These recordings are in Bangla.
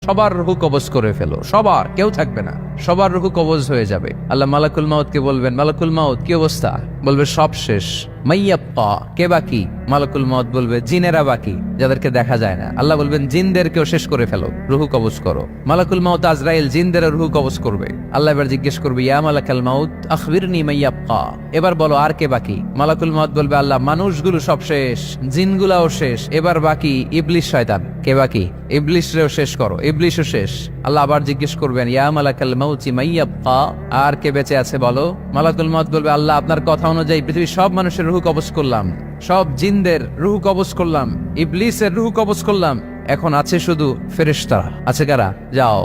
সবার রুহু কবজ করে ফেলো, সবার, কেউ থাকবে না, সবার রুহু কবজ হয়ে যাবে। আল্লাহ মালাকুল মাউতকে বলবেন, মালাকুল মাউত কি অবস্থা? বলবে সব শেষ। মাইয়াব্বা, কে বাকি? মালাকুল মাউত বলবে জিনেরা বাকি, যাদেরকে দেখা যায় না। আল্লাহ বলবেন জিনদেরকেও শেষ করে ফেলো, রুহু কবজ করো। মালাকুল মাউত আজরাইল জিনদের রুহু কবজ করবে। আল্লাহ এবার জিজ্ঞেস করবে, ইয়া মালাকাল মাউত আখবিরনি মাইয়াব্বা, এবার বলো আর কে বাকি? মালাকুল মাউত বলবে, আল্লাহ মানুষগুলো সব শেষ, জিনগুলাও শেষ, এবার বাকি ইবলিশ শয়তান। কে বাকি? ইবলিশরেও শেষ করো, ইবলিশও শেষ। আল্লাহ আবার জিজ্ঞেস করবেন, ইয়া মালাকাল মাউতি মাইয়াব্বা, আর কে বেঁচে আছে বলো? মালাকুল মাউত বলবে, আল্লাহ আপনার কথা অনুযায়ী পৃথিবীর সব মানুষের রুহু কবজ করলাম, সব জিনদের রুহু কবজ করলাম, ইবলিসের রুহু কবজ করলাম, এখন আছে শুধু ফেরেশতারা। আছে কারা? যাও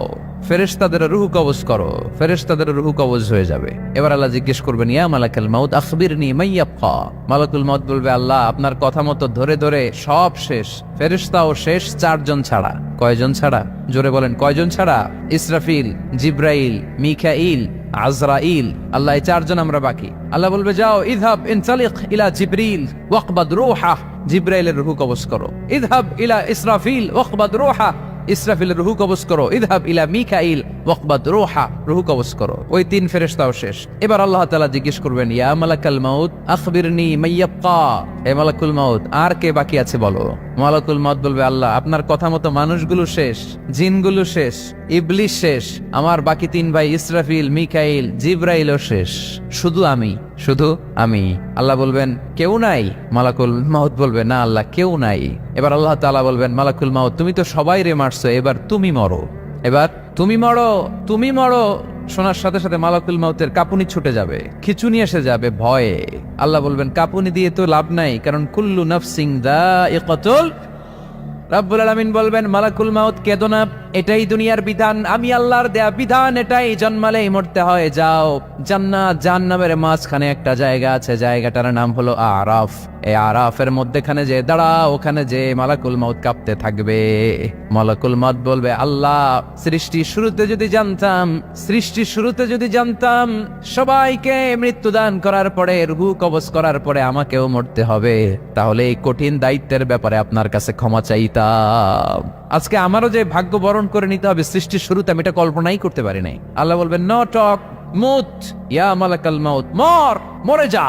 ফেরেশতাদের রুহু কবজ করো, ফেরেশতাদের রুহু কবজ হয়ে যাবে। এবার আল্লাহ জিজ্ঞেস করবেন, ইয়া মালাকাল মাউত আখবিরনি মাইয়াব্বা। মালাকুল মাউত বলবে, আল্লাহ আপনার কথা মতো ধরে ধরে সব শেষ, ফেরেশতাও শেষ, 4 জন ছাড়া। কয়জন ছাড়া? জোরে বলেন, কয়জন ছাড়া? ইসরাফিল, জিব্রাইল, মিকাইল, আজরাইল। আল্লাহ এই 4 জন আমরা বাকি। আল্লাহ বলবে, যাও ইযহাব ইনতালিক ইলা জিবরিল ওয়াকবাদ রূহা, জিব্রাইলের রুহু কবজ করো। ইযহাব ইলা ইসরাফিল ওয়াকবাদ রূহা, ইসরাফিলের রুহু কবজ করো। ইযহাব ইলা মিকাইল ওয়াকবাদ রূহা, রুহু কবজ করো। ওই 3 ফেরেশতাও শেষ। এবার আল্লাহ তাআলা জিজ্ঞেস করবেন, ইয়া মালাকাল মাউত আখবিরনি মাইয়াব্বা, হে মালাকুল মাউত আর কে বাকি আছে বলো? মালাকুল মাউত বলবে, আল্লাহ আপনার কথা মতো মানুষগুলো শেষ, জিনগুলো শেষ, ইবলিশ শেষ, আমার বাকি 3 ভাই ইসরাফিল, মিকাইল, জিব্রাইলও শেষ, শুধু আমি, শুধু আমি। আল্লাহ বলবেন, কেউ নাই? মালাকুল মাউত বলবে, না আল্লাহ কেউ নাই। এবার আল্লাহ তাআলা বলবেন, মালাকুল মাউত তুমি তো সবাই রে মারছো, এবার তুমি মরো, এবার তুমি মরো, তুমি মরো। শোনার সাথে সাথে মালাকুল মাউতের কাঁপুনি ছুটে যাবে, খিচুনি এসে যাবে ভয়ে। আল্লাহ বলবেন, কাঁপুনি দিয়ে তো লাভ নাই, কারণ কুল্লু নাফসিন যায়িকাতুল। রব্বুল আলামিন বলবেন, মালাকুল মাউত কেঁদো না, এটাই দুনিয়ার বিধান, আমি আল্লাহর দেয়া বিধান, এটাই, জন্মালেই মরতে হয়। যাও, জান্নাত জাহান্নামের মাঝখানে একটা জায়গা আছে, জায়গাটার নাম হলো আরাফ। এই আরাফের মধ্যখানে যে দাঁড়াও, ওখানে যে মালাকুল মাউত কাঁপতে থাকবে। মালাকুল মাউত বলবে, আল্লাহ সৃষ্টির শুরুতে যদি জানতাম, সৃষ্টির শুরুতে যদি জানতাম সবাইকে মৃত্যুদান করার পরে, রুহু কবজ করার পরে আমাকেও মরতে হবে, তাহলে এই কঠিন দায়িত্বের ব্যাপারে আপনার কাছে ক্ষমা চাইতাম। আজকে আমারও যে ভাগ্য বরণ করে নিতে হবে সৃষ্টির শুরুতে, আমি এটা কল্পনাই করতে পারি নাই। আল্লাহ বলবেন, নো টক, মুত ইয়া মালাকাল মাউত, মর, মরে যা,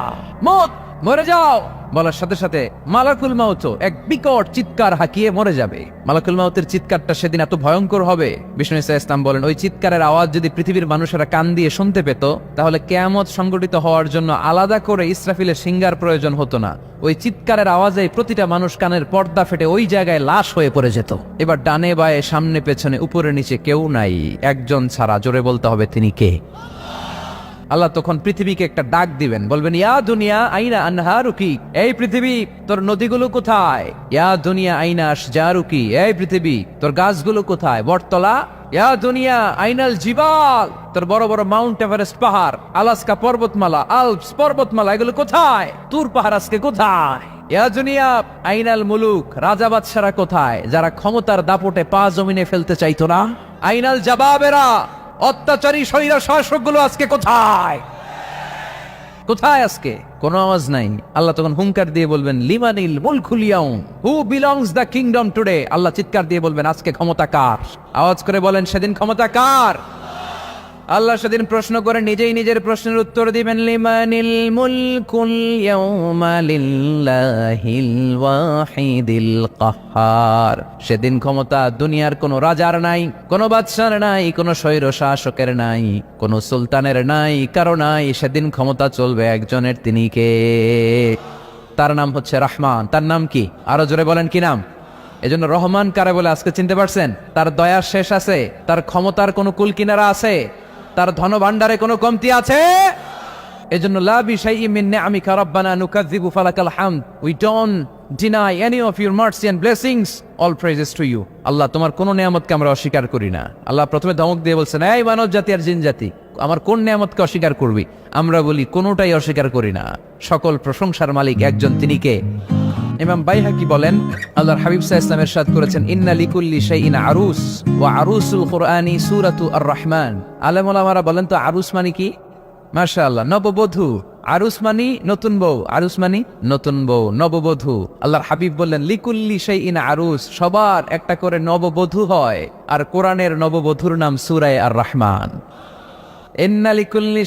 মুত, মরে যাও। বলার সাথে সাথে মালাকুল মাউত এক বিকট চিৎকার হাঁকিয়ে মরে যাবে। মালাকুল মাউতের চিৎকারটা সেদিন এত ভয়ঙ্কর হবে, বিষ্ণু ঈসা ইসলাম বলেন, ওই চিৎকারের আওয়াজ যদি পৃথিবীর মানুষেরা কান দিয়ে শুনতে পেত, তাহলে কিয়ামত সংগঠিত হওয়ার জন্য আলাদা করে ইসরাফিলের সিঙ্গার প্রয়োজন হতো না। ওই চিৎকারের আওয়াজে প্রতিটা মানুষ কানের পর্দা ফেটে ওই জায়গায় লাশ হয়ে পড়ে যেত। এবার ডানে বায়ে সামনে পেছনে উপরে নিচে কেউ নাই, একজন ছাড়া। জোরে বলতে হবে, তিনি কে? আল্লাহ তখন পৃথিবীকে একটা ডাক দিবেন, বলবেন, ইয়া দুনিয়া আইনা আনহারুকি, এই পৃথিবী তোর নদীগুলো কোথায়? ইয়া দুনিয়া আইনা আশজারুকি, এই পৃথিবী তোর গাছগুলো কোথায়? বটতলা। ইয়া দুনিয়া আইনাল জিবাল, তোর বড় বড় মাউন্ট এভারেস্ট পাহাড়, আলাস্কা পর্বতমালা, আলপস পর্বতমালা, এগুলো কোথায়? তুর পাহাড় আজকে কোথায়? ইয়া দুনিয়া আইনাল মুলুক, রাজা বাদশারা কোথায়, যারা ক্ষমতার দাপটে পা জমিনে ফেলতে চাইতো না? আইনাল জাবাবেরা, অত্যাচারী স্বৈর শাসকগুলো আজকে কোথায়? কোথায় আজকে? কোনো আওয়াজ নাই। আল্লাহ তখন হুঙ্কার দিয়ে বলবেন, লিমানিল মুলকুল ইয়াউম, who belongs the kingdom today. আল্লাহ চিৎকার দিয়ে বলবেন, আজকে ক্ষমতা কার? আওয়াজ করে বলেন, সেদিন ক্ষমতা কার? আল্লাহ সেদিন প্রশ্ন করে নিজেই নিজের প্রশ্নের উত্তর দিবেন, লিমানিল মুলকুল ইয়াউমা লিল্লাহিল ওয়াহিদিল কাহ্হার। সেদিন ক্ষমতা দুনিয়ার কোনো রাজার নাই, কোনো বাদশার নাই, কোনো স্বৈর শাসকের নাই, কোনো সুলতানের নাই, কারো নাই। সেদিন ক্ষমতা চলবে একজনের, তিনি কে? তার নাম হচ্ছে রহমান। তার নাম কি? আরো জোরে বলেন, কি নাম? এজন্য রহমান কারে বলে আজকে চিনতে পারছেন? তার দয়ার শেষ আছে? তার ক্ষমতার কোনো কুল কিনারা আছে? তার ধন ভান্ডারে কোনো কমতি আছে? এজন্য লা বিশাইইন মিন নিআমিকা রাব্বানা নুকাযযিবু ফালাকাল হামদ, we don't deny any of your mercy and blessings, all praises to you. আল্লাহ তোমার কোন নিয়ামতকে আমরা অস্বীকার করি না। আল্লাহ প্রথমে ধমক দিয়ে বলছেন, এই মানব জাতি আর জিন জাতি, আমার কোন নিয়ামতকে অস্বীকার করবি? আমরা বলি কোনোটাই অস্বীকার করি না। সকল প্রশংসার মালিক একজন, তিনি কে? ইমাম বাইহাকি বলেন, আল্লাহর হাবিব সাল্লাল্লাহু আলাইহি ওয়াসাল্লাম ইরশাদ করেছেন, ইন্না লিকুল্লি শাইইন আরুস ওয়া আরুসুল কুরআনি সূরাতু আর রহমান। আলেম ওলামারা বলেন তো আরুস মানে কি? মাশাআল্লাহ, নববধূ। আরুস মানি নতুন বউ, আরুস মানি নতুন বউ, নববধূ। আল্লাহর হাবিব বললেন লিকুল্লি শাইইন আরুস, সবার একটা করে নববধূ হয়। আর কোরআনের নববধূর নাম সূরা আর রহমান। ইন্না লিকুল্লি